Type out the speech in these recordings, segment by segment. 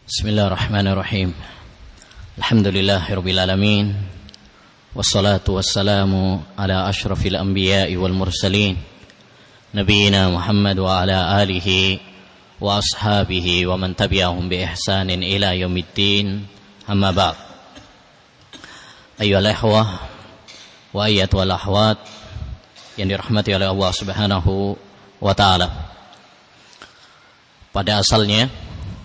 Bismillahirrahmanirrahim. Alhamdulillahirabbil alamin. Wassalatu wassalamu ala asyrafil anbiya'i wal mursalin. Nabiyyina Muhammad wa ala alihi wa ashabihi wa man tabi'ahum bi ihsanin ila yaumiddin. Amma ba'd. Ayyuhal ikhwah wa ayyatuhal akhwat yang dirahmati oleh Allah Subhanahu wa taala. Pada asalnya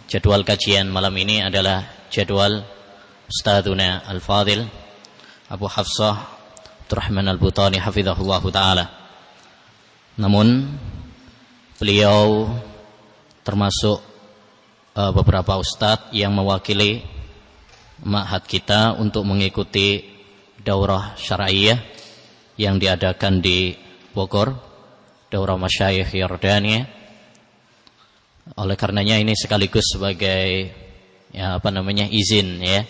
jadwal kajian malam ini adalah jadwal Ustadzuna Al-Fadil Abu Hafsah Abdurrahman Al-Butani hafizahullah ta'ala. Namun beliau termasuk beberapa ustadz yang mewakili ma'had kita untuk mengikuti daurah syar'iyah yang diadakan di Bogor, daurah masyayikh Yordania. Oleh karenanya ini sekaligus sebagai izin ya.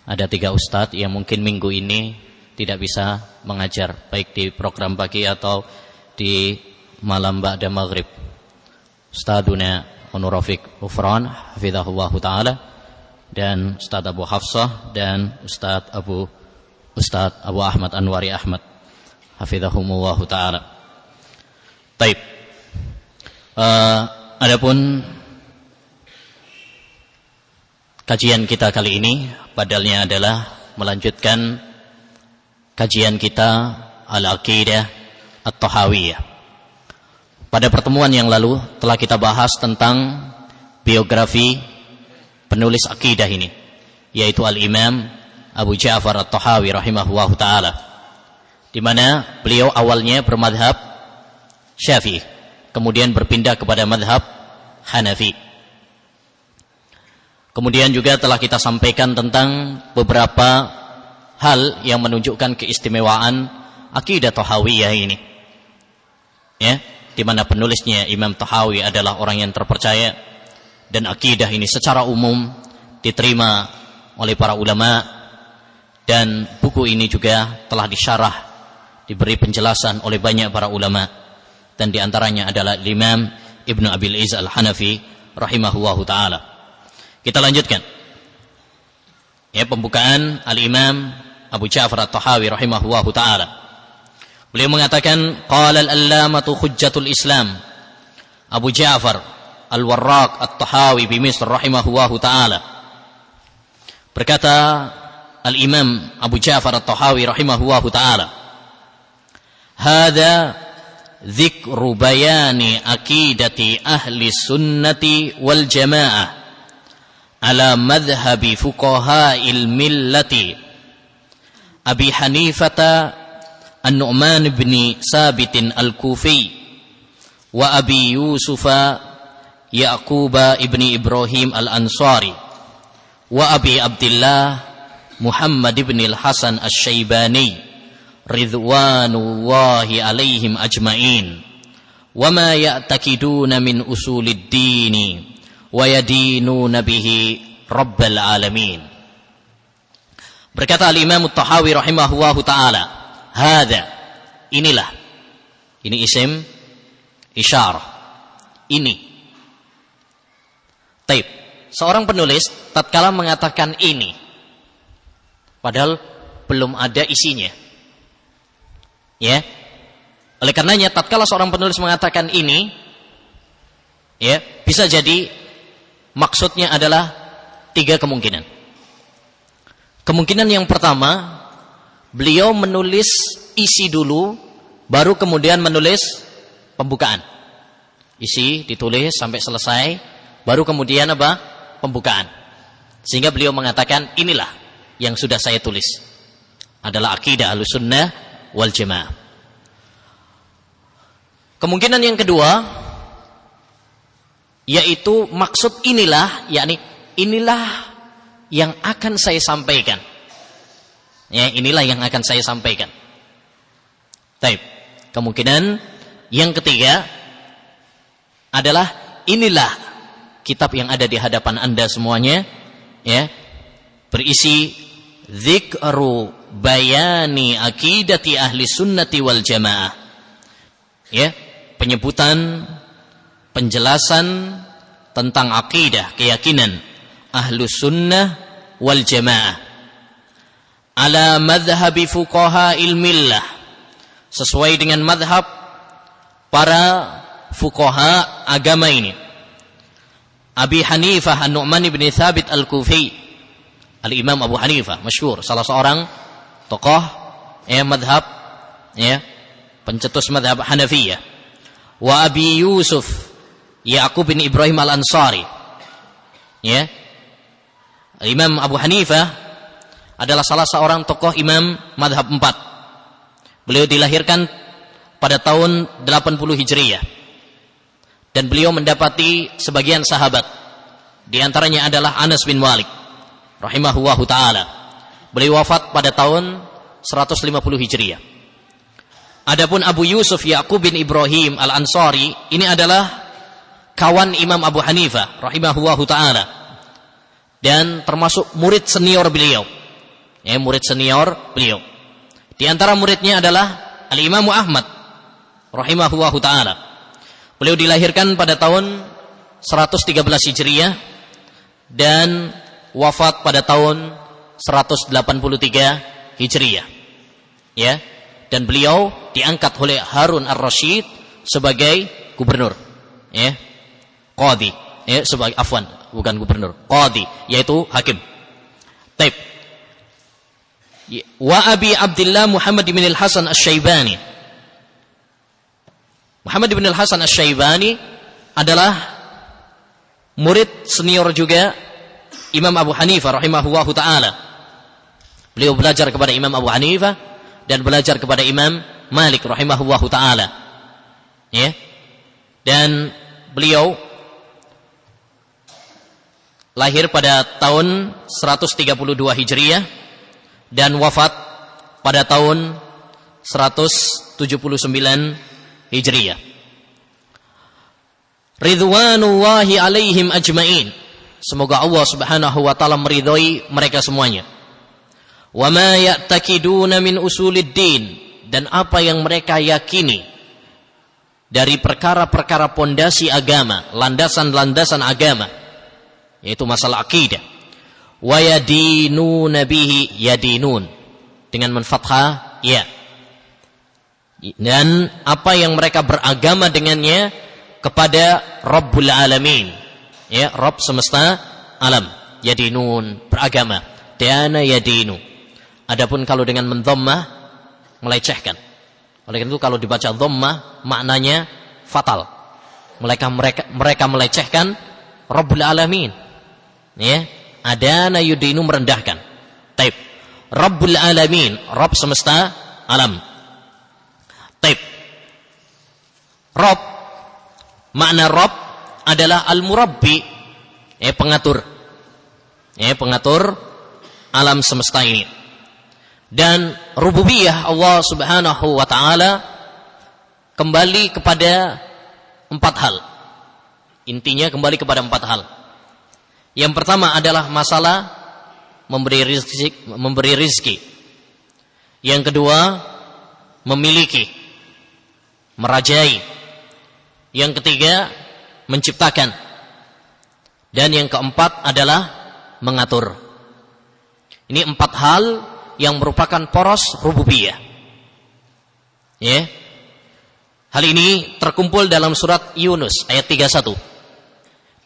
Ada 3 ustadz yang mungkin minggu ini tidak bisa mengajar baik di program pagi atau di malam ba'da maghrib. Ustadzuna Onur Rafiq Ufran hafizahullah ta'ala dan Ustadz Abu Hafsah dan Ustadz Abu Ahmad Anwari Ahmad hafizahumullah ta'ala. Baik. Adapun kajian kita kali ini padahal adalah melanjutkan kajian kita Al-Aqidah At-Tahawiyah. Pada pertemuan yang lalu telah kita bahas tentang biografi penulis akidah ini, yaitu Al-Imam Abu Ja'far At-Tahawi rahimahullah ta'ala, di mana beliau awalnya bermadhab Syafi'i, kemudian berpindah kepada madhab Hanafi. Kemudian juga telah kita sampaikan tentang beberapa hal yang menunjukkan keistimewaan akidah Tahawiyah ini, ya, di mana penulisnya Imam Tahawi adalah orang yang terpercaya, dan akidah ini secara umum diterima oleh para ulama, dan buku ini juga telah disyarah, diberi penjelasan oleh banyak para ulama, dan diantaranya adalah Imam Ibnu Abil Izz Al-Hanafi rahimahullahu ta'ala. Kita lanjutkan ya, pembukaan Al-Imam Abu Ja'far At-Tahawi rahimahullahu ta'ala. Beliau mengatakan, qala al-allamatu hujjatul Islam Abu Ja'far Al-Warraq At-Tahawi bi Misr rahimahullahu ta'ala. Berkata Al-Imam Abu Ja'far At-Tahawi rahimahullahu ta'ala, hadza dzikru bayani aqidati ahli sunnati wal jamaah ala madhhabi fuqaha'il millati Abi Hanifata An-Nu'man bin Sabitin Al-Kufi wa Abi Yusufa Yaquba ibni Ibrahim Al-Ansari wa Abi Abdullah Muhammad ibn Al-Hasan Asy-Syaibani ridwanullahi alaihim ajma'in wa ma ya'taqiduna min usulid dini wa yadinuna bihi rabbal alamin. Berkata Al-Imam At-Tahawi rahimahullahu ta'ala, hadza, inilah, ini isim isyarah, ini. Taib, seorang penulis tatkala mengatakan ini padahal belum ada isinya, ya. Oleh karenanya tatkala seorang penulis mengatakan ini, ya, bisa jadi maksudnya adalah 3 kemungkinan. Kemungkinan yang pertama, beliau menulis isi dulu, baru kemudian menulis pembukaan. Isi ditulis sampai selesai, baru kemudian apa? Pembukaan. Sehingga beliau mengatakan, inilah yang sudah saya tulis, adalah akidah Ahlussunnah wal Jamaah. Kemungkinan yang kedua, yaitu maksud inilah, yakni inilah yang akan saya sampaikan, ya, inilah yang akan saya sampaikan. Baik. Kemungkinan yang ketiga adalah inilah kitab yang ada di hadapan Anda semuanya, ya, berisi dzikru bayani aqidati ahli sunnati wal jamaah, ya, penyebutan, penjelasan tentang akidah, keyakinan Ahlus Sunnah wal Jamaah ala madhhabi fuqaha'il millah, sesuai dengan madhab para fuqaha agama ini. Abi Hanifah An-Nu'man bin Thabit Al-Kufi, Al-Imam Abu Hanifah masyhur, salah seorang tokoh madhab pencetus madhab Hanafiyah. Wa Abi Yusuf Ya'qub bin Ibrahim Al-Ansari. Imam Abu Hanifah adalah salah seorang tokoh imam madhab 4. Beliau dilahirkan pada tahun 80 Hijriyah. Dan beliau mendapati sebagian sahabat. Di antaranya adalah Anas bin Malik rahimahullahu ta'ala. Beliau wafat pada tahun 150 Hijriyah. Adapun Abu Yusuf Ya'qub bin Ibrahim Al-Ansari, ini adalah kawan Imam Abu Hanifah rahimahullahu ta'ala. Dan termasuk murid senior beliau. Murid senior beliau. Di antara muridnya adalah Al-Imam Ahmad rahimahullahu ta'ala. Beliau dilahirkan pada tahun 113 Hijriah dan wafat pada tahun 183 Hijriah. Dan beliau diangkat oleh Harun Ar-Rasyid sebagai gubernur. Qadhi. Sebagai bukan gubernur, qadhi, yaitu hakim. Taib. Wa Abi Abdullah Muhammad bin Al-Hasan Asy-Syaibani. Muhammad bin Al-Hasan Asy-Syaibani adalah murid senior juga Imam Abu Hanifah rahimahullahu ta'ala. Beliau belajar kepada Imam Abu Hanifah dan belajar kepada Imam Malik rahimahullahu ta'ala. Dan beliau lahir pada tahun 132 Hijriah dan wafat pada tahun 179 Hijriyah. Ridwanullahi alaihim ajmain. Semoga Allah Subhanahu wa taala meridhai mereka semuanya. Wa ma ya'taqiduna min usuliddin, dan apa yang mereka yakini dari perkara-perkara pondasi agama, landasan-landasan agama, yaitu masalah akidah. Wa yadinuna bihi, yadinun dengan menfathah ya. Dan apa yang mereka beragama dengannya kepada Rabbul Alamin, Rabb semesta alam. Yadinun, beragama. Dana yadinu. Adapun kalau dengan mendhammah, melecehkan. Oleh karena itu kalau dibaca dhammah maknanya fatal. Mereka melecehkan Rabbul Alamin. Adana yudinu, merendahkan. Taib. Rabbul Alamin, Rabb semesta alam. Taib. Rabb, makna Rabb adalah al-murabbi, pengatur. Pengatur alam semesta ini. Dan rububiyah Allah Subhanahu wa taala kembali kepada 4 hal. Intinya kembali kepada 4 hal. Yang pertama adalah masalah memberi rizki. Yang kedua, memiliki, merajai. Yang ketiga, menciptakan. Dan yang keempat adalah mengatur. Ini 4 hal yang merupakan poros rububiyah. Hal ini terkumpul dalam surat Yunus ayat 31.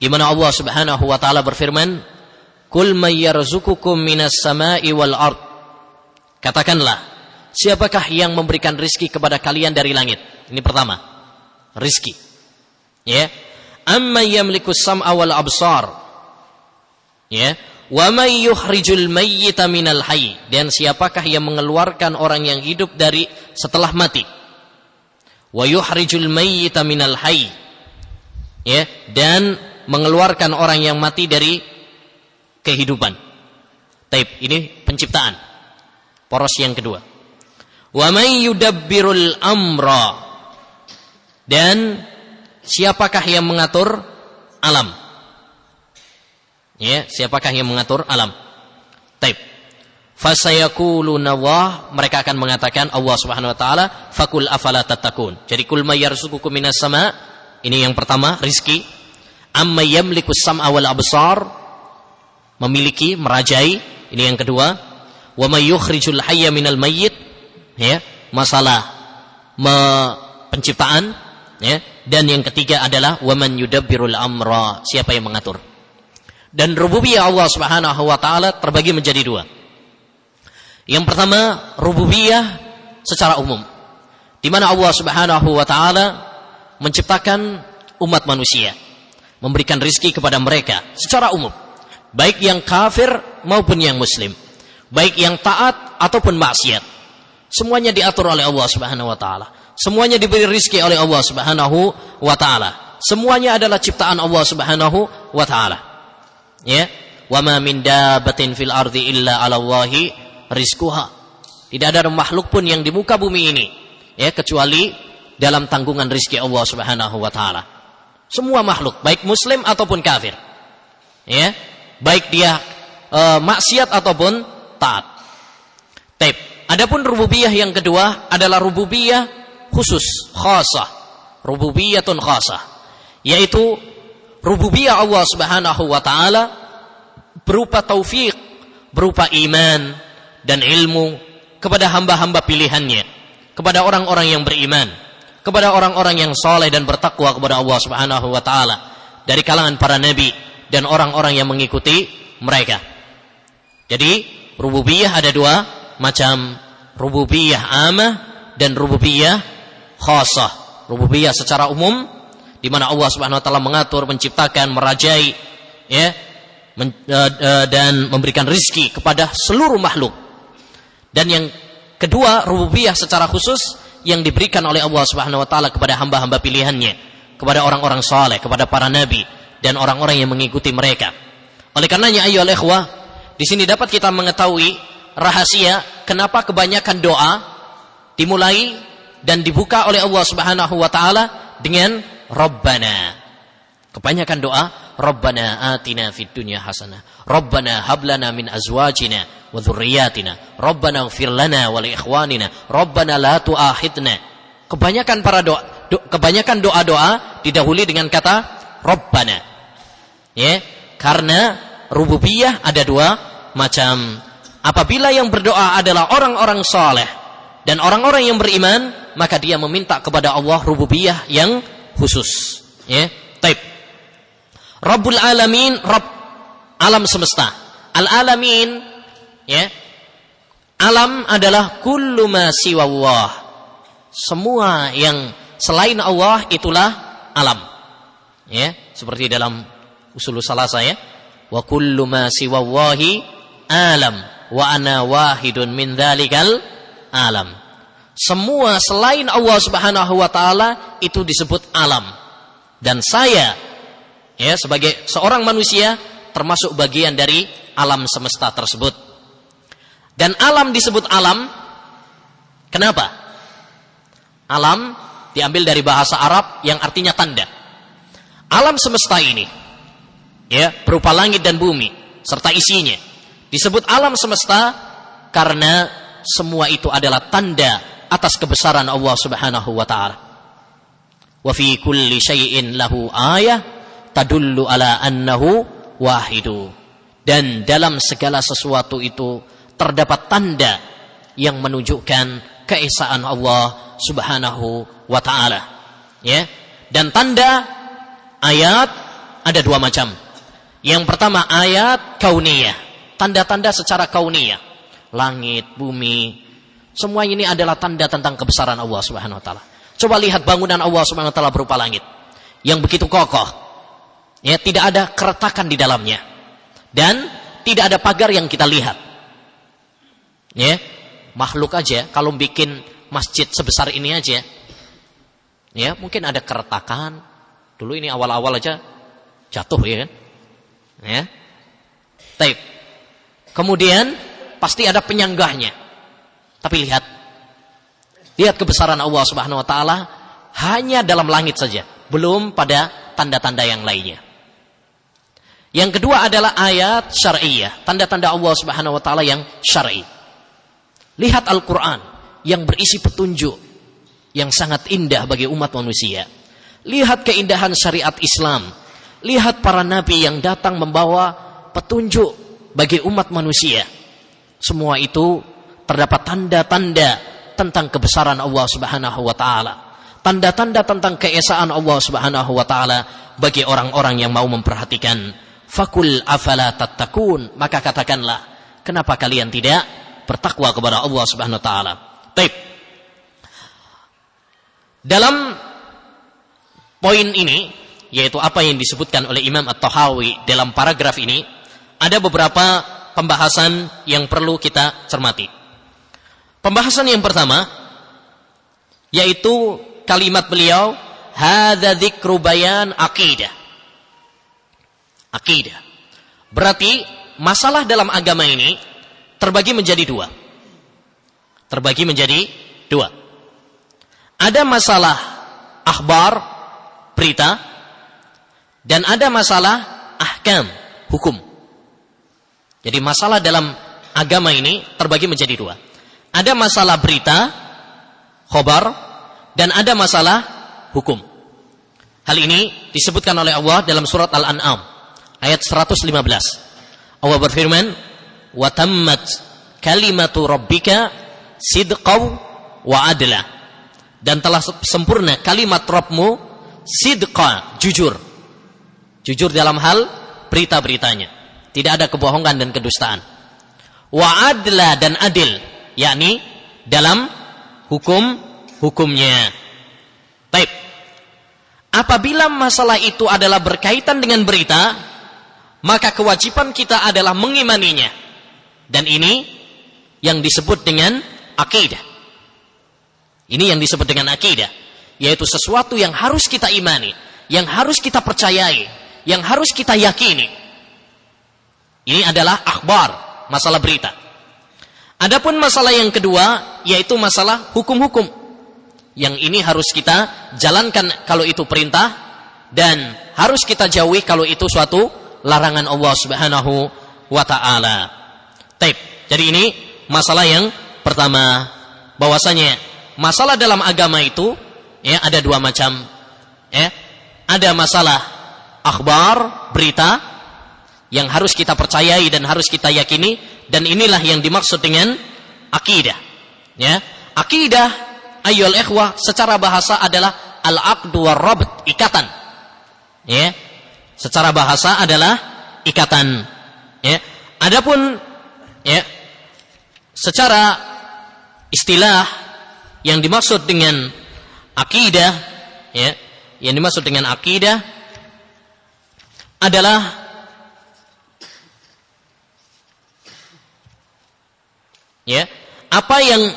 Di mana Allah Subhanahu wa taala berfirman, "Qul may yarzuqukum minas sama'i wal ard." Katakanlah, siapakah yang memberikan rizki kepada kalian dari langit? Ini pertama, rizki. Amma yamlikus sam'a wal absar. Wa may yukhrijul mayyita minal hayy. Dan siapakah yang mengeluarkan orang yang hidup dari setelah mati? Wa yukhrijul mayyita minal hayy. Dan mengeluarkan orang yang mati dari kehidupan. Taib, ini penciptaan. Poros yang kedua. Wa may yudabbirul amra. Dan siapakah yang mengatur alam? Siapakah yang mengatur alam? Taib. Fasayaquluna Allah, mereka akan mengatakan Allah Subhanahu wa taala, faqul afala tattaqun. Jadi kul may yarzuqukum minas sama, ini yang pertama, rizki. Amma yamlikus sam'a wal absar, memiliki, merajai. Ini yang kedua. Wa may yukhrijul hayya minal mayyit, ya, masalah penciptaan, ya. Dan yang ketiga adalah wa man yudabbirul amra, siapa yang mengatur. Dan rububiyah Allah Subhanahu wa taala terbagi menjadi dua. Yang pertama, rububiyah secara umum, di mana Allah Subhanahu wa taala menciptakan umat manusia, memberikan rizki kepada mereka secara umum, baik yang kafir maupun yang muslim, baik yang taat ataupun maksiat. Semuanya diatur oleh Allah Subhanahu wa taala. Semuanya diberi rizki oleh Allah Subhanahu wa taala. Semuanya adalah ciptaan Allah Subhanahu wa taala. Ya, wa ma min dabbatin fil ardi illa 'ala Allahi rizquha. Tidak ada makhluk pun yang di muka bumi ini, ya, kecuali dalam tanggungan rizki Allah Subhanahu wa taala. Semua makhluk, baik muslim ataupun kafir, ya, baik dia maksiat ataupun taat. Taib. Adapun rububiyah yang kedua adalah rububiyah khusus, khasah, rububiyatun khasah, yaitu rububiyah Allah Subhanahu wa taala berupa taufik, berupa iman dan ilmu kepada hamba-hamba pilihannya, kepada orang-orang yang beriman, kepada orang-orang yang saleh dan bertakwa kepada Allah Subhanahu wa taala dari kalangan para nabi dan orang-orang yang mengikuti mereka. Jadi rububiyah ada dua macam, rububiyah amah dan rububiyah khasah. Rububiyah secara umum, di mana Allah Subhanahu wa taala mengatur, menciptakan, merajai, ya, dan memberikan rizki kepada seluruh makhluk. Dan yang kedua, rububiyah secara khusus yang diberikan oleh Allah Subhanahu wa taala kepada hamba-hamba pilihannya, kepada orang-orang saleh, kepada para nabi dan orang-orang yang mengikuti mereka. Oleh karenanya ayyuhal ikhwah, di sini dapat kita mengetahui rahasia kenapa kebanyakan doa dimulai dan dibuka oleh Allah Subhanahu wa taala dengan Rabbana. Kebanyakan doa Rabbana atina fid dunya hasanah, Rabbana hab lana min azwajina wa dzurriyyatina, Rabbana ighfir lana wa li ikhwanina, Rabbana la tu'akhidna. Kebanyakan doa-doa didahului dengan kata Rabbana. Ya, karena rububiyah ada dua macam. Apabila yang berdoa adalah orang-orang saleh dan orang-orang yang beriman, maka dia meminta kepada Allah rububiyah yang khusus. Ya, taib. Rabbul alamin, Rabb alam semesta. Al-alamin, ya, alam adalah kullu ma siwa Allah. Semua yang selain Allah itulah alam. Ya, seperti dalam usul salasa, ya. Wa kullu ma siwa Allahi alam wa ana wahidun min dzalikal alam. Semua selain Allah Subhanahu wa taala itu disebut alam. Dan saya, ya, sebagai seorang manusia termasuk bagian dari alam semesta tersebut. Dan alam disebut alam, kenapa? Alam diambil dari bahasa Arab yang artinya tanda. Alam semesta ini, ya, berupa langit dan bumi serta isinya, disebut alam semesta karena semua itu adalah tanda atas kebesaran Allah Subhanahu wa taala. Wa fi kulli syai'in lahu ayah tadullu ala annahu wahidu. Dan dalam segala sesuatu itu terdapat tanda yang menunjukkan keesaan Allah Subhanahu wa taala. Ya. Dan tanda ayat ada dua macam. Yang pertama ayat kauniyah, tanda-tanda secara kauniyah. Langit, bumi, semua ini adalah tanda tentang kebesaran Allah Subhanahu wa taala. Coba lihat bangunan Allah Subhanahu wa taala berupa langit yang begitu kokoh. Ya, tidak ada keretakan di dalamnya. Dan tidak ada pagar yang kita lihat. Ya, makhluk aja kalau bikin masjid sebesar ini aja, ya, mungkin ada keretakan. Dulu ini awal-awal aja jatuh, ya kan? Ya. Taib. Kemudian pasti ada penyanggahnya. Tapi lihat kebesaran Allah Subhanahu wa taala hanya dalam langit saja, belum pada tanda-tanda yang lainnya. Yang kedua adalah ayat syar'iyah, tanda-tanda Allah Subhanahu wa taala yang syar'i. Lihat Al-Qur'an yang berisi petunjuk yang sangat indah bagi umat manusia. Lihat keindahan syariat Islam. Lihat para nabi yang datang membawa petunjuk bagi umat manusia. Semua itu terdapat tanda-tanda tentang kebesaran Allah Subhanahu wa taala. Tanda-tanda tentang keesaan Allah Subhanahu wa taala bagi orang-orang yang mau memperhatikan. Fakul afala tattaqun, maka katakanlah, kenapa kalian tidak bertakwa kepada Allah Subhanahu wa taala? Baik. Dalam poin ini, yaitu apa yang disebutkan oleh Imam At-Tahawi dalam paragraf ini, ada beberapa pembahasan yang perlu kita cermati. Pembahasan yang pertama yaitu kalimat beliau, hadza dzikru bayan aqidah. Aqidah. Berarti masalah dalam agama ini terbagi menjadi dua. Terbagi menjadi dua. Ada masalah akhbar, berita, dan ada masalah ahkam, hukum. Jadi masalah dalam agama ini terbagi menjadi dua. Ada masalah berita, khobar, dan ada masalah hukum. Hal ini disebutkan oleh Allah dalam surat Al-An'am ayat 115. Allah berfirman, wa tammat kalimatu rabbika sidqaw wa adla. Dan telah sempurna kalimat Rabbmu sidqa, jujur. Jujur dalam hal berita-beritanya. Tidak ada kebohongan dan kedustaan. Wa adla, dan adil, yakni dalam hukumnya. Baik. Apabila masalah itu adalah berkaitan dengan berita, maka kewajiban kita adalah mengimaninya. Dan ini yang disebut dengan akidah. Ini yang disebut dengan akidah, yaitu sesuatu yang harus kita imani, yang harus kita percayai, yang harus kita yakini. Ini adalah akhbar, masalah berita. Adapun masalah yang kedua, yaitu masalah hukum-hukum. Yang ini harus kita jalankan kalau itu perintah, dan harus kita jauhi kalau itu suatu larangan Allah Subhanahu wa ta'ala. Baik, jadi ini masalah yang pertama, bahwasanya masalah dalam agama itu ya ada dua macam. Ya. Ada masalah akhbar, berita, yang harus kita percayai dan harus kita yakini, dan inilah yang dimaksud dengan akidah. Ya. Akidah, ayyul ikhwah, secara bahasa adalah al-aqdu war-rabt, ikatan. Ya. Secara bahasa adalah ikatan. Ya. Adapun ya secara istilah yang dimaksud dengan akidah, ya, yang dimaksud dengan akidah adalah ya, apa yang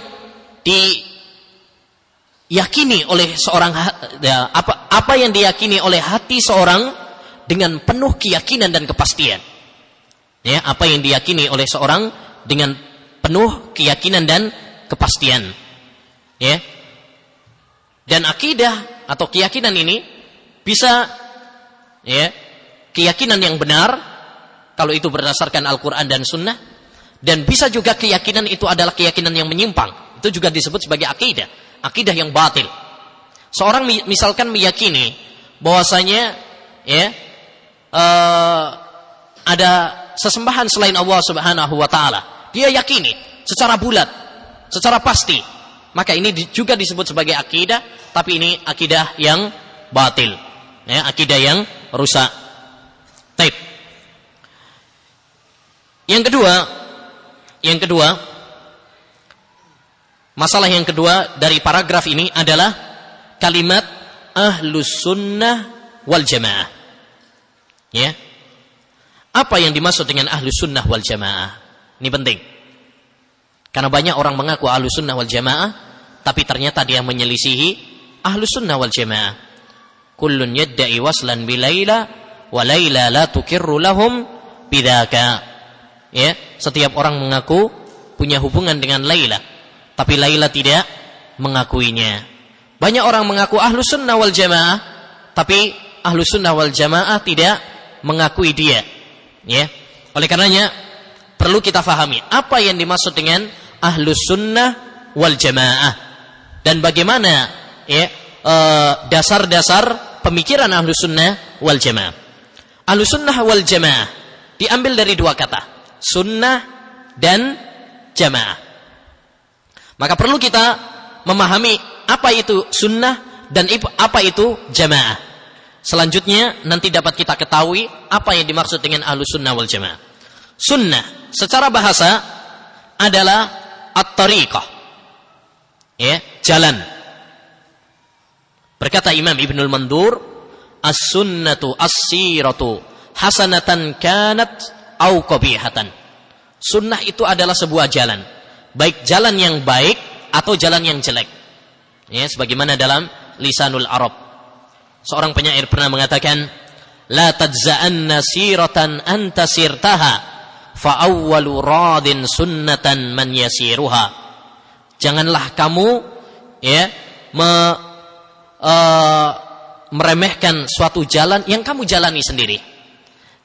diyakini oleh seorang, ya, apa yang diyakini oleh hati seorang dengan penuh keyakinan dan kepastian. Ya, apa yang diyakini oleh seorang dengan penuh keyakinan dan kepastian. Ya. Dan akidah atau keyakinan ini bisa ya, keyakinan yang benar kalau itu berdasarkan Al-Quran dan Sunnah, dan bisa juga keyakinan itu adalah keyakinan yang menyimpang. Itu juga disebut sebagai akidah, akidah yang batil. Seorang misalkan meyakini bahwasanya ya ada sesembahan selain Allah Subhanahu wa taala. Dia yakini secara bulat, secara pasti. Maka ini juga disebut sebagai akidah, tapi ini akidah yang batil, ya, akidah yang rusak. Baik. Yang kedua, masalah yang kedua dari paragraf ini adalah kalimat ahlus sunnah wal jamaah. Ya. Apa yang dimaksud dengan ahlus sunnah wal jamaah? Ini penting. Karena banyak orang mengaku ahlus sunnah wal jamaah, tapi ternyata dia menyelisihi ahlus sunnah wal jamaah. Kullun yadda'i waslan bilaila, wa laila la tukirru lahum bidaka. Ya, setiap orang mengaku punya hubungan dengan Laila, tapi Laila tidak mengakuinya. Banyak orang mengaku ahlus sunnah wal jamaah, tapi ahlus sunnah wal jamaah tidak mengakui dia. Ya, oleh karenanya perlu kita fahami apa yang dimaksud dengan ahlus sunnah wal jamaah, dan bagaimana ya dasar-dasar pemikiran ahlus sunnah wal jamaah. Ahlus sunnah wal jamaah diambil dari dua kata. sunnah dan jamaah. Maka perlu kita memahami apa itu sunnah dan apa itu jamaah. Selanjutnya nanti dapat kita ketahui apa yang dimaksud dengan ahlus sunnah wal jamaah. Sunnah secara bahasa adalah at-tariqah, ya, jalan. Berkata Imam Ibnul Mandur, as-sunnatu as-siratu hasanatan kanat au qabihatan. Sunnah itu adalah sebuah jalan, baik jalan yang baik atau jalan yang jelek. Ya, sebagaimana dalam Lisanul Arab. Seorang penyair pernah mengatakan, la tajza'anna siratan anta sirtaha fa awwalu radin sunnatan man yasiruha. Janganlah kamu ya meremehkan suatu jalan yang kamu jalani sendiri.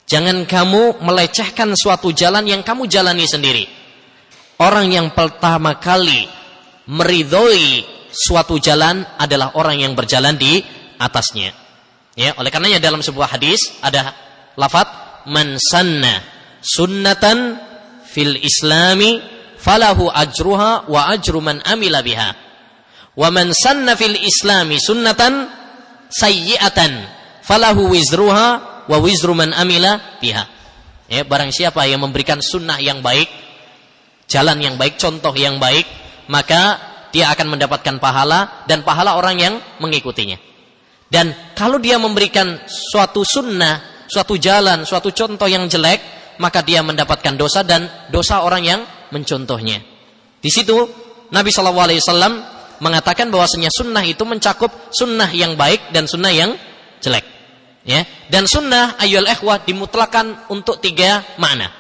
Jangan kamu melecehkan suatu jalan yang kamu jalani sendiri. Orang yang pertama kali meridhoi suatu jalan adalah orang yang berjalan di atasnya. Ya, oleh karenanya dalam sebuah hadis ada lafaz man sanna sunnatan fil islami falahu ajruha wa ajru man amila biha. Wa man sanna fil islami sunnatan sayyi'atan falahu wizruha wa wizru man amila biha. Ya, barang siapa yang memberikan sunnah yang baik, jalan yang baik, contoh yang baik, maka dia akan mendapatkan pahala dan pahala orang yang mengikutinya. Dan kalau dia memberikan suatu sunnah, suatu jalan, suatu contoh yang jelek, maka dia mendapatkan dosa dan dosa orang yang mencontohnya. Di situ Nabi SAW mengatakan bahwasanya sunnah itu mencakup sunnah yang baik dan sunnah yang jelek. Ya, dan sunnah ayyuhal ikhwah dimutlakan untuk 3 makna.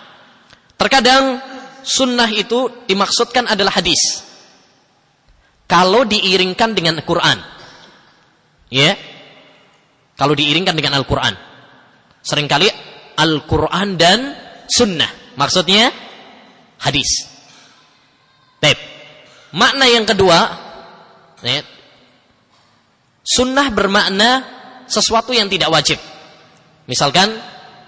Terkadang sunnah itu dimaksudkan adalah hadis kalau diiringkan dengan Al-Quran. Ya, kalau diiringkan dengan Al-Quran. Seringkali Al-Quran dan sunnah, maksudnya hadis. Baik. Makna yang kedua, ya, sunnah bermakna sesuatu yang tidak wajib. Misalkan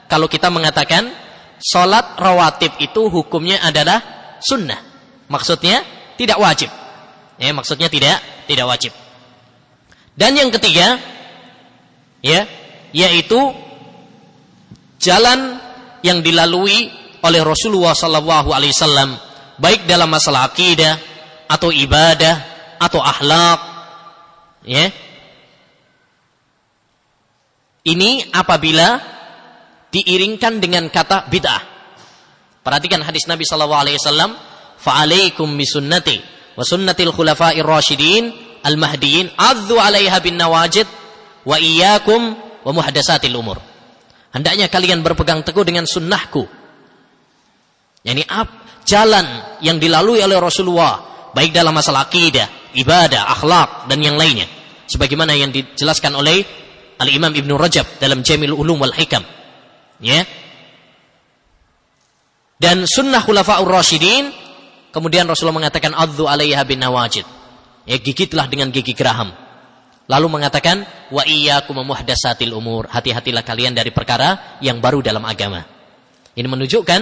kalau kita mengatakan sholat rawatib itu hukumnya adalah sunnah, maksudnya tidak wajib. Ya, maksudnya tidak wajib. Dan yang ketiga, ya, yaitu jalan yang dilalui oleh Rasulullah SAW, baik dalam masalah akidah atau ibadah atau akhlak. Ya, ini apabila diiringkan dengan kata bid'ah. Perhatikan hadis Nabi SAW, fa'alaikum bisunnati wa sunnatil khulafa'ir rasyidin al-mahdiyin adzu 'alaiha bin nawajid wa iyyakum wa muhdatsatil umur. Hendaknya kalian berpegang teguh dengan sunnahku. Yani jalan yang dilalui oleh Rasulullah baik dalam masalah akidah, ibadah, akhlak dan yang lainnya. Sebagaimana yang dijelaskan oleh Al-Imam Ibn Rajab dalam Jamil Ulum wal Hikam. Ya. Dan sunnah khulafa'ur rasyidin, kemudian Rasulullah mengatakan adzu 'alaiha bin nawajid. Ya, gigitlah dengan gigi geraham. Lalu mengatakan wa iyyakum muhdatsatil umur, hati-hatilah kalian dari perkara yang baru dalam agama. Ini menunjukkan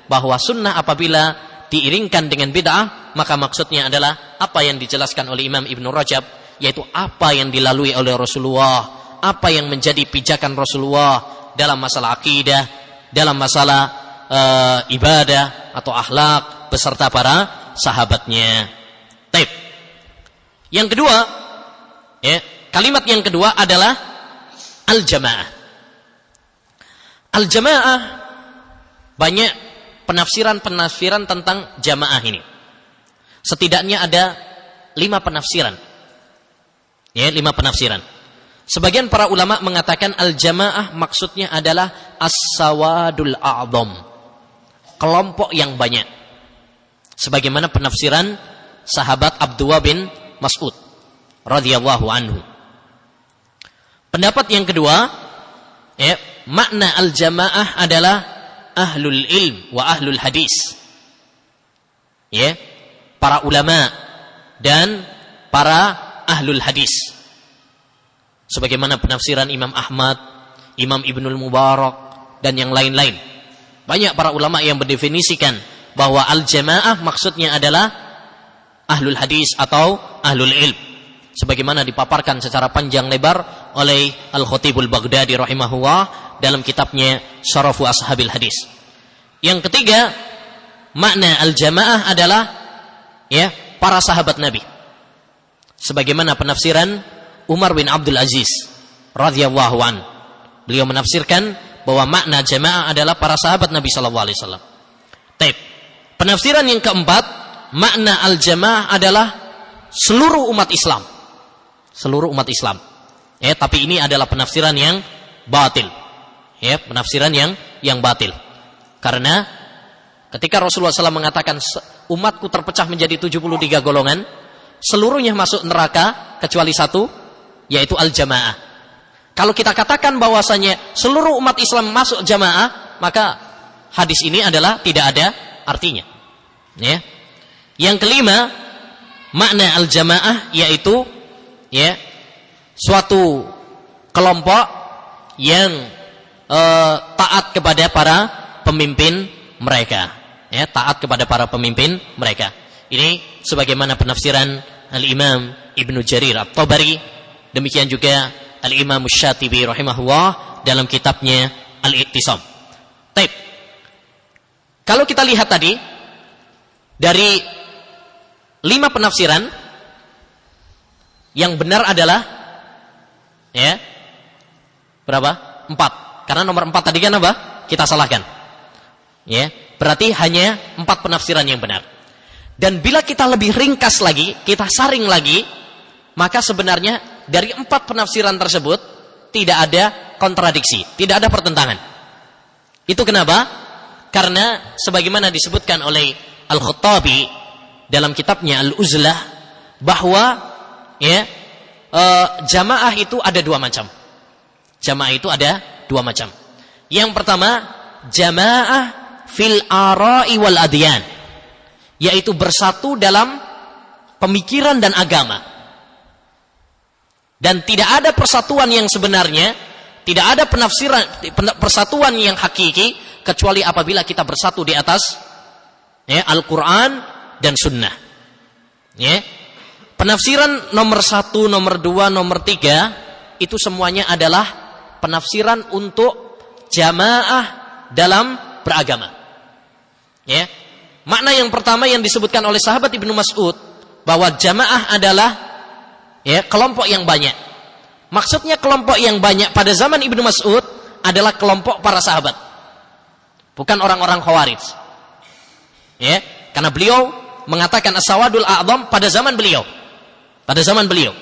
bahwa sunnah apabila diiringkan dengan bid'ah, maka maksudnya adalah apa yang dijelaskan oleh Imam Ibn Rajab, yaitu apa yang dilalui oleh Rasulullah, apa yang menjadi pijakan Rasulullah dalam masalah akidah, dalam masalah ibadah atau akhlak beserta para sahabatnya. Taib. Yang kedua, ya, kalimat yang kedua adalah al-jamaah. Al-jamaah, banyak penafsiran tentang jamaah ini. Setidaknya ada 5 penafsiran. Ya, 5 penafsiran. Sebagian para ulama mengatakan al-jamaah maksudnya adalah as-sawadul a'zam, kelompok yang banyak. Sebagaimana penafsiran sahabat Abdullah bin Mas'ud radhiyallahu anhu. Pendapat yang kedua, ya, makna al-jamaah adalah ahlul ilm wa ahlul hadis. Ya, para ulama dan para ahlul hadis. Sebagaimana penafsiran Imam Ahmad, Imam Ibnul Mubarak dan yang lain-lain. Banyak para ulama yang mendefinisikan bahwa al-jamaah maksudnya adalah ahlul hadis atau ahlul ilm, sebagaimana dipaparkan secara panjang lebar oleh Al-Khatibul Baghdadi rahimahullah dalam kitabnya Syarafu Ashabil Hadis. Yang ketiga, makna al-jamaah adalah para sahabat Nabi, sebagaimana penafsiran Umar bin Abdul Aziz radhiyallahu an. Beliau menafsirkan bahwa makna jamaah adalah para sahabat Nabi sallallahu alaihi wasallam. Baik. Penafsiran yang keempat, makna al-jamaah adalah seluruh umat Islam. Seluruh umat Islam. Tapi ini adalah penafsiran yang batil. Penafsiran yang batil. Karena ketika Rasulullah SAW mengatakan umatku terpecah menjadi 73 golongan, seluruhnya masuk neraka kecuali satu, yaitu al-jamaah. Kalau kita katakan bahwasanya seluruh umat Islam masuk jamaah, maka hadis ini adalah tidak ada artinya. Yang kelima, makna al-jamaah yaitu suatu kelompok yang taat kepada para pemimpin mereka. Taat kepada para pemimpin mereka. Ini sebagaimana penafsiran Al-Imam Ibnu Jarir At-Tabari, demikian juga Al-Imam Syatibi rahimahullah dalam kitabnya Al-I'tisam. Baik. Kalau kita lihat tadi dari 5 penafsiran, yang benar adalah berapa? 4. Karena nomor 4 tadi kan apa? Kita salahkan. Berarti hanya 4 penafsiran yang benar. Dan bila kita lebih ringkas lagi, kita saring lagi, maka sebenarnya dari 4 penafsiran tersebut tidak ada kontradiksi, tidak ada pertentangan. Itu kenapa? Karena sebagaimana disebutkan oleh Al-Khattabi dalam kitabnya Al-Uzlah, bahwa jamaah itu ada 2 macam. Jamaah itu ada 2 macam. Yang pertama, jamaah fil ara'i wal adyan, yaitu bersatu dalam pemikiran dan agama. Dan tidak ada persatuan yang sebenarnya, tidak ada persatuan yang hakiki kecuali apabila kita bersatu di atas Al-Quran dan Sunnah. Penafsiran nomor 1, nomor 2, nomor 3 itu semuanya adalah penafsiran untuk jamaah dalam beragama. Makna yang pertama yang disebutkan oleh sahabat Ibnu Mas'ud, bahwa jamaah adalah kelompok yang banyak. Maksudnya kelompok yang banyak pada zaman Ibnu Mas'ud adalah kelompok para sahabat, bukan orang-orang Khawarij. Karena beliau mengatakan as-sawadul a'zam pada zaman beliau. Pada zaman beliau,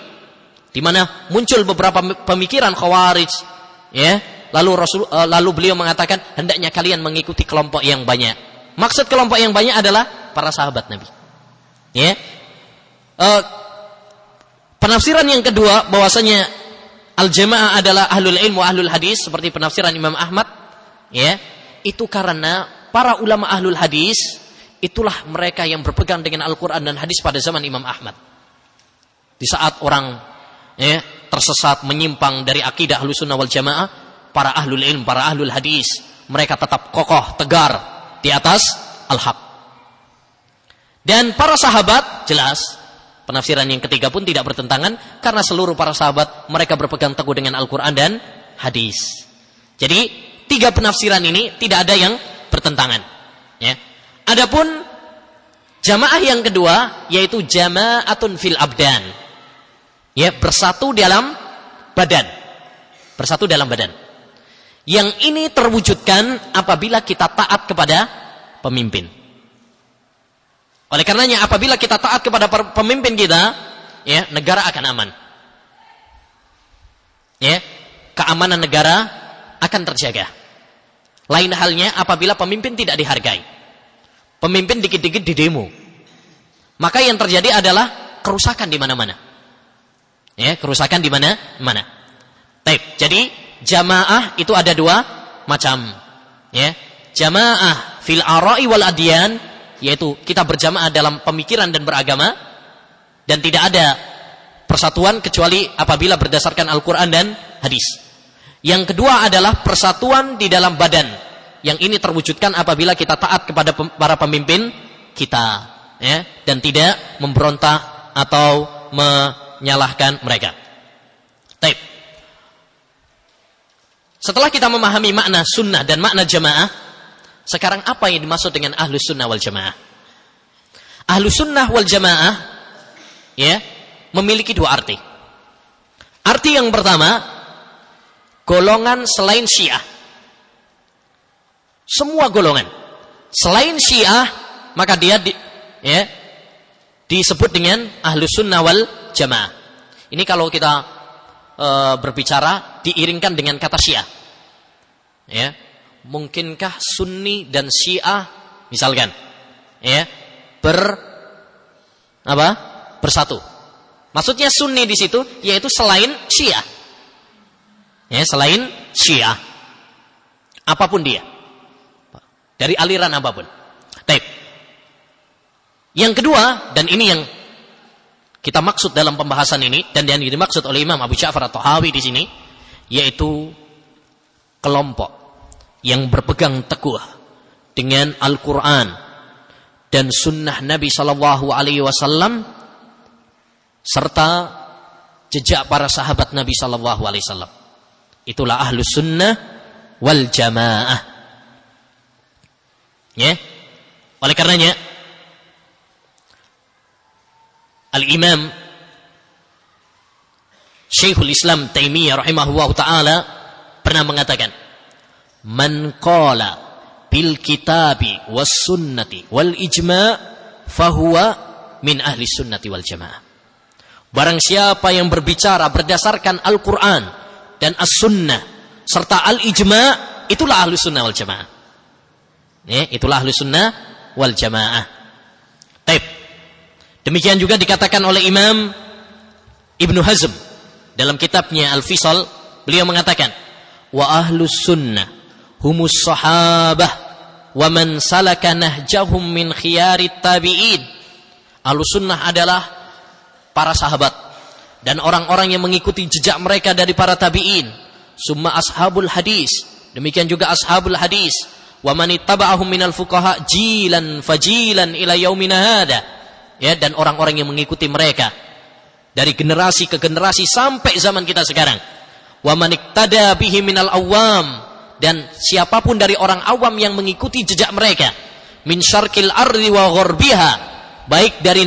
di mana muncul beberapa pemikiran Khawarij, lalu beliau mengatakan hendaknya kalian mengikuti kelompok yang banyak. Maksud kelompok yang banyak adalah para sahabat Nabi. Penafsiran yang kedua, bahwasanya al-jamaah adalah ahlul ilmu ahlul hadis, seperti penafsiran Imam Ahmad, itu karena para ulama ahlul hadis itulah mereka yang berpegang dengan Al-Quran dan hadis pada zaman Imam Ahmad. Di saat orang tersesat, menyimpang dari akidah Ahlussunnah wal Jamaah, para ahlul ilm, para ahlul hadis, mereka tetap kokoh, tegar di atas al-haq. Dan para sahabat, jelas penafsiran yang ketiga pun tidak bertentangan, karena seluruh para sahabat mereka berpegang teguh dengan Al-Quran dan hadis. Jadi 3 penafsiran ini tidak ada yang bertentangan. Adapun jamaah yang kedua, yaitu jama'atun fil abdan, bersatu dalam badan. Bersatu dalam badan. Yang ini terwujudkan apabila kita taat kepada pemimpin. Oleh karenanya apabila kita taat kepada pemimpin kita, negara akan aman. Keamanan negara akan terjaga. Lain halnya apabila pemimpin tidak dihargai. Pemimpin dikit-dikit didemo, maka yang terjadi adalah kerusakan di mana-mana. Kerusakan di mana-mana. Jadi jamaah itu ada 2 macam. Jamaah fil ara'i wal adyan, yaitu kita berjamaah dalam pemikiran dan beragama, dan tidak ada persatuan kecuali apabila berdasarkan Al-Quran dan hadis. Yang kedua adalah persatuan di dalam badan, yang ini terwujudkan apabila kita taat kepada para pemimpin kita, ya, dan tidak memberontak atau menyalahkan mereka. Baik. Setelah kita memahami makna sunnah dan makna jamaah, sekarang apa yang dimaksud dengan ahlus sunnah wal jamaah? Ahlus sunnah wal jamaah, ya, memiliki dua arti. Arti yang pertama, golongan selain Syiah. Semua golongan selain Syiah, maka dia disebut dengan ahlus sunnah wal jamaah. Ini kalau kita berbicara diiringkan dengan kata Syiah, ya, mungkinkah Sunni dan Syiah misalkan, ya, bersatu? Maksudnya Sunni di situ yaitu selain Syiah, ya, selain Syiah, apapun dia, dari aliran apapun. Baik. Yang kedua, dan ini yang kita maksud dalam pembahasan ini, dan yang dimaksud oleh Imam Abu Ja'far At-Tahawi di sini, yaitu kelompok yang berpegang teguh dengan Al-Quran dan Sunnah Nabi Sallallahu Alaihi Wasallam serta jejak para sahabat Nabi Sallallahu Alaihi Wasallam. Itulah ahlus sunnah wal jamaah. Ya, oleh karenanya Al-Imam Syekhul Islam Taimiyah rahimahullah ta'ala pernah mengatakan, man qala bil kitabi was sunnati wal ijma' fahuwa min ahli sunnati wal jamaah. Barang siapa yang berbicara berdasarkan Al-Quran dan as-sunnah serta al-ijma', itulah ahli sunnah wal jamaah. Ya, itulah ahli sunnah wal jamaah. Baik. Demikian juga dikatakan oleh Imam Ibnu Hazm dalam kitabnya Al-Fisal, beliau mengatakan, wa ahlus sunnah humus sahabah wa man salaka nahjahum min khiyarit tabi'in. Ahlus sunnah adalah para sahabat dan orang-orang yang mengikuti jejak mereka dari para tabi'in. Summa ashabul hadis, demikian juga ashabul hadis, wa man ittaba'ahum minal fuqaha jilan fajilan ila yaumina hada. Ya, dan orang-orang yang mengikuti mereka dari generasi ke generasi sampai zaman kita sekarang. Wa man iktada bihi minal awam, dan siapapun dari orang awam yang mengikuti jejak mereka, min syarqil ardi wa ghorbiha, baik dari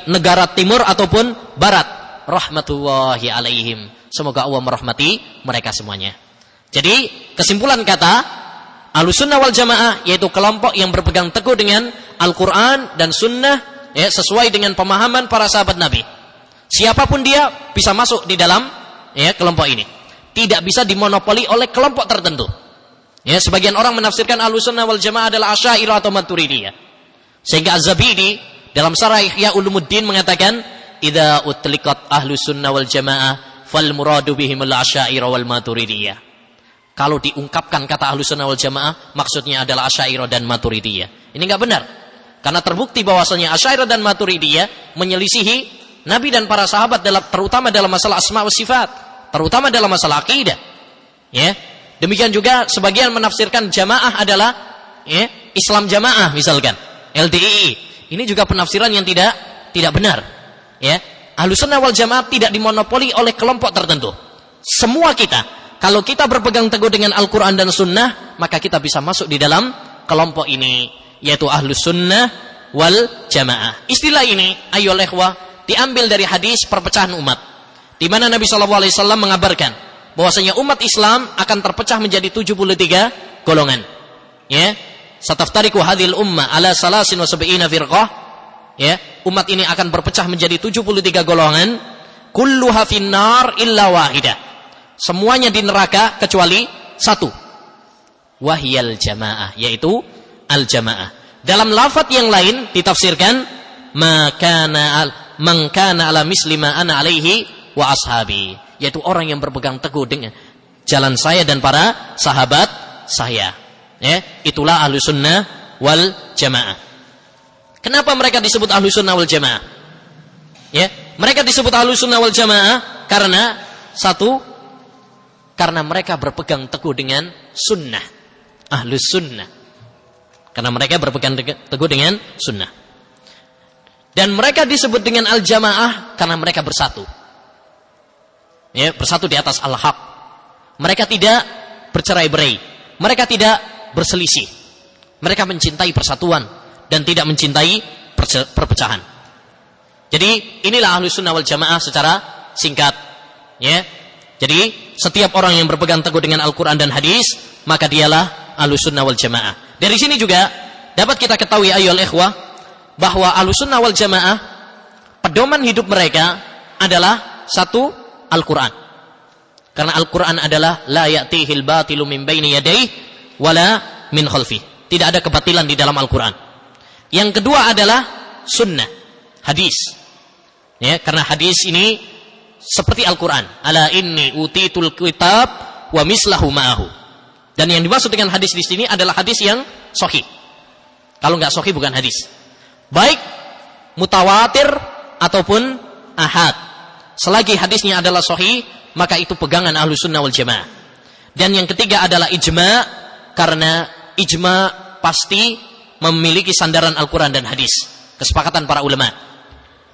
negara timur ataupun barat, rahmatullahi alaihim, semoga Allah merahmati mereka semuanya. Jadi kesimpulan kata ahlus sunnah wal jamaah yaitu kelompok yang berpegang teguh dengan Al-Quran dan sunnah, ya, sesuai dengan pemahaman para sahabat Nabi. Siapapun dia bisa masuk di dalam, ya, kelompok ini. Tidak bisa dimonopoli oleh kelompok tertentu. Ya, sebagian orang menafsirkan ahlus sunnah wal jamaah adalah Asy'ariyah atau Maturidiyah. Sehingga Az-Zabidi dalam Syarah Ihya Ulumuddin mengatakan, idza utliqat ahlus sunnah wal jamaah fal muradu bihimul Asy'ariyah wal Maturidiyah. Kalau diungkapkan kata ahlus sunnah wal jamaah, maksudnya adalah Asy'ariyah dan Maturidiyah. Ini enggak benar. Karena terbukti bahwasanya Asy'ariyah dan Maturidiyah menyelisihi Nabi dan para sahabat terutama dalam masalah asma wa sifat, terutama dalam masalah akidah. Ya. Demikian juga sebagian menafsirkan jamaah adalah, ya, Islam jamaah misalkan, LDII. Ini juga penafsiran yang tidak benar. Ya. Ahlus sunnah wal jamaah tidak dimonopoli oleh kelompok tertentu. Semua kita, kalau kita berpegang teguh dengan Al-Quran dan Sunnah, maka kita bisa masuk di dalam kelompok ini, yaitu ahlus sunnah wal jamaah. Istilah ini, ayyuhal ikhwah, diambil dari hadis perpecahan umat, di mana Nabi SAW mengabarkan bahwasanya umat Islam akan terpecah menjadi 73 golongan. Ya, sataftariqu hadhil ummah ala salasin wa sab'ina firqah. Ya, umat ini akan berpecah menjadi 73 golongan, kulluha finnar illa wahidah. Semuanya di neraka kecuali satu. Wahiyal jamaah, yaitu al-jamaah. Dalam lafaz yang lain ditafsirkan man kana ala mislima ana alaihi wa ashabi, yaitu orang yang berpegang teguh dengan jalan saya dan para sahabat saya. Ya, itulah ahlus sunnah wal jamaah. Kenapa mereka disebut ahlus sunnah wal jamaah? Ya, mereka disebut ahlus sunnah wal jamaah karena satu, karena mereka berpegang teguh dengan sunnah. Ahlus Sunnah. Karena mereka berpegang teguh dengan sunnah. Dan mereka disebut dengan al-jamaah karena mereka bersatu. Ya, bersatu di atas al-haq. Mereka tidak bercerai-berai. Mereka tidak berselisih. Mereka mencintai persatuan dan tidak mencintai perpecahan. Jadi inilah Ahlus Sunnah wal Jamaah secara singkat. Ya. Jadi setiap orang yang berpegang teguh dengan Al-Quran dan hadis, maka dialah Ahlus Sunnah wal Jamaah. Dari sini juga dapat kita ketahui ayyuhal ikhwah, bahwa Ahlus Sunnah wal Jamaah, pedoman hidup mereka adalah satu, Al-Quran. Karena Al-Quran adalah la ya'tihil batilu min baini yadayhi wala min khalfih. Tidak ada kebatilan di dalam Al-Quran. Yang kedua adalah sunnah, hadis. Ya, karena hadis ini seperti Al-Quran. Ala inni utitul kitab wa mislahu ma'ahu. Dan yang dimaksud dengan hadis di sini adalah hadis yang sahih. Kalau nggak sahih bukan hadis. Baik mutawatir ataupun ahad. Selagi hadisnya adalah sahih, maka itu pegangan Ahlus Sunnah wal Jamaah. Dan yang ketiga adalah ijma, karena ijma pasti memiliki sandaran Al-Quran dan hadis. Kesepakatan para ulama.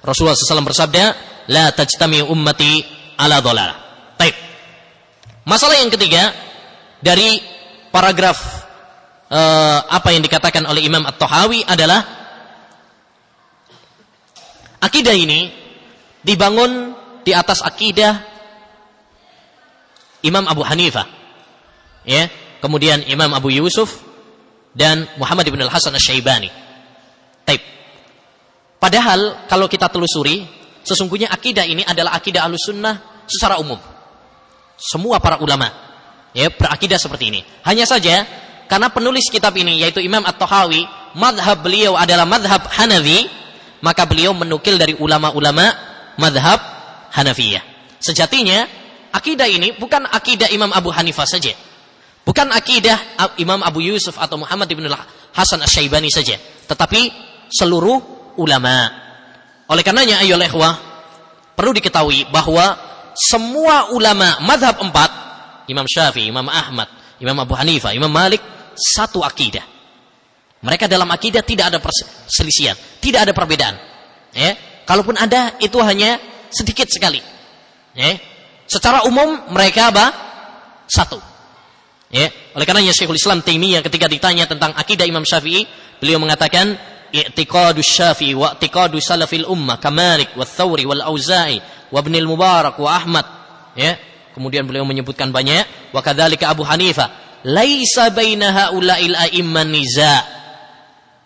Rasulullah SAW bersabda, la tajtami ummati ala dhalalah. Baik. Masalah yang ketiga dari paragraf apa yang dikatakan oleh Imam At-Tahawi adalah akidah ini dibangun di atas akidah Imam Abu Hanifah, ya, kemudian Imam Abu Yusuf dan Muhammad ibn al-Hasan Asy-Syaibani. Taib. Padahal kalau kita telusuri, sesungguhnya akidah ini adalah akidah Ahlus Sunnah secara umum. Semua para ulama, ya, berakidah seperti ini. Hanya saja karena penulis kitab ini yaitu Imam At-Tahawi, madhab beliau adalah madhab Hanafi, maka beliau menukil dari ulama-ulama madhab Hanafiyah. Sejatinya akidah ini bukan akidah Imam Abu Hanifah saja, bukan akidah Imam Abu Yusuf atau Muhammad ibn Hasan Asy-Syaibani saja, tetapi seluruh ulama. Oleh karenanya ayyuhal ikhwah, perlu diketahui bahwa semua ulama madhab 4, Imam Syafi'i, Imam Ahmad, Imam Abu Hanifah, Imam Malik, satu akidah. Mereka dalam akidah tidak ada perselisihan, tidak ada perbedaan. Ya, kalaupun ada itu hanya sedikit sekali. Ya, secara umum mereka apa? Satu. Ya, oleh karenanya Syekhul Islam Taimiyah ketika ditanya tentang akidah Imam Syafi'i, beliau mengatakan i'tiqadus Syafi'i wa i'tiqadu salafil ummah kamalik wa Tsawri wal Auza'i wa Ibnul Mubarak wa Ahmad. Ya, kemudian beliau menyebutkan banyak, wa kadzalika Abu Hanifah, laisa baina haula'il a'imman niza'.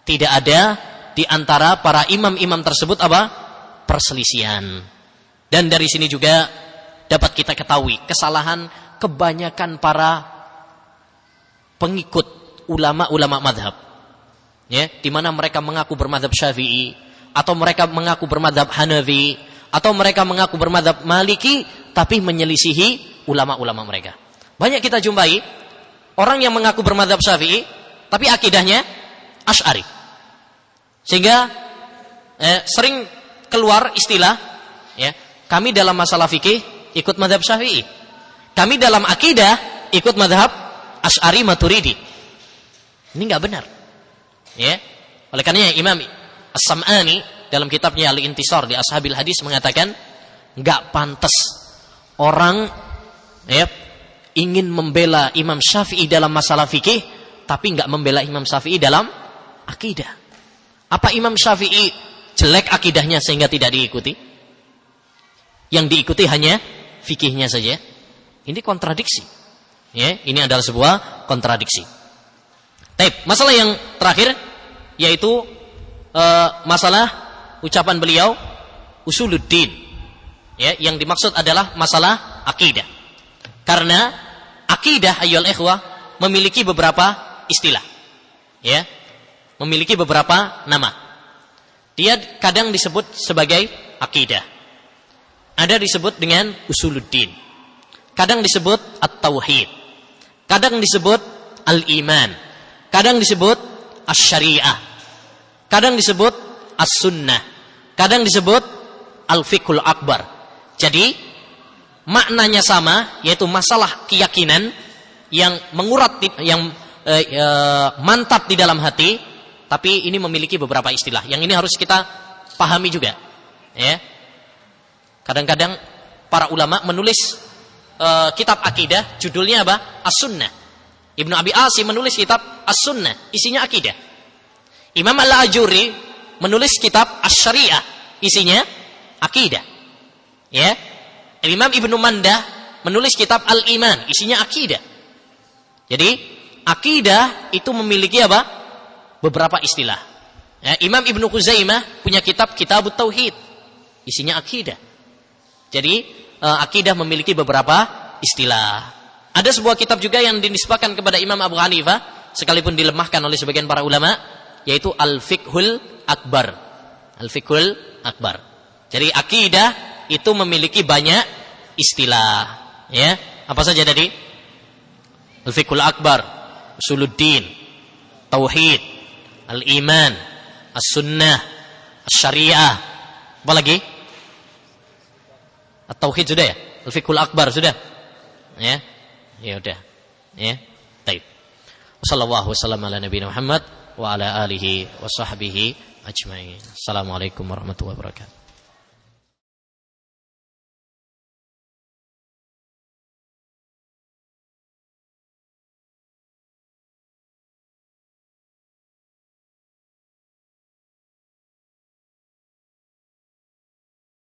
Tidak ada di antara para imam-imam tersebut apa? Perselisihan. Dan dari sini juga dapat kita ketahui kesalahan kebanyakan para pengikut ulama-ulama madhab, ya, di mana mereka mengaku bermadhab Syafi'i, atau mereka mengaku bermadhab Hanafi, atau mereka mengaku bermadhab Maliki, tapi menyelisihi ulama-ulama mereka. Banyak kita jumpai orang yang mengaku bermadhab Syafi'i, tapi akidahnya Asy'ari. Sehingga sering keluar istilah, ya, kami dalam masalah fikih ikut madhab Syafi'i, kami dalam akidah ikut madhab Asy'ari Maturidi. Ini nggak benar. Ya, oleh karenanya Imam As-Sam'ani dalam kitabnya Al-Intisar di Ashabil Hadis mengatakan nggak pantas orang, ya, ingin membela Imam Syafi'i dalam masalah fikih, tapi nggak membela Imam Syafi'i dalam akidah. Apa Imam Syafi'i jelek akidahnya sehingga tidak diikuti? Yang diikuti hanya fikihnya saja. Ini kontradiksi. Ya, ini adalah sebuah kontradiksi. Baik, masalah yang terakhir yaitu masalah ucapan beliau usuluddin. Ya, yang dimaksud adalah masalah akidah. Karena akidah ayyuhal ikhwah memiliki beberapa istilah. Ya, memiliki beberapa nama. Dia kadang disebut sebagai akidah. Ada disebut dengan usuluddin. Kadang disebut at-tauhid. Kadang disebut al-iman. Kadang disebut asy-syariah. Kadang disebut as-sunnah. Kadang disebut al-fiqhul akbar. Jadi maknanya sama, yaitu masalah keyakinan yang mengurat, yang mantap di dalam hati, tapi ini memiliki beberapa istilah. Yang ini harus kita pahami juga. Ya. Kadang-kadang para ulama menulis kitab akidah, judulnya apa? As-Sunnah. Ibnu Abi Asim menulis kitab As-Sunnah, isinya akidah. Imam Al-Ajuri menulis kitab Asy-Syariah, isinya akidah. Ya. Imam Ibnu Mandah menulis kitab Al-Iman, isinya akidah. Jadi akidah itu memiliki apa? Beberapa istilah. Ya, Imam Ibnu Khuzaimah punya kitab Kitabut Tauhid, isinya akidah. Jadi akidah memiliki beberapa istilah. Ada sebuah kitab juga yang dinisbahkan kepada Imam Abu Hanifah, sekalipun dilemahkan oleh sebagian para ulama, yaitu Al-Fiqhul Akbar. Al-Fiqhul Akbar. Jadi akidah itu memiliki banyak istilah. Ya, apa saja tadi? Al-Fiqhul Akbar, Usuluddin, Tauhid, Al-Iman, As-Sunnah, Asy-Syariah. Apa lagi? At-Tauhid sudah ya? Al-Fiqhul Akbar sudah? Ya. Ya udah. Ya. Baik. Wassallallahu wasallam ala nabiyina Muhammad wa ala alihi wa sahbihi ajmain. Assalamualaikum warahmatullahi wabarakatuh.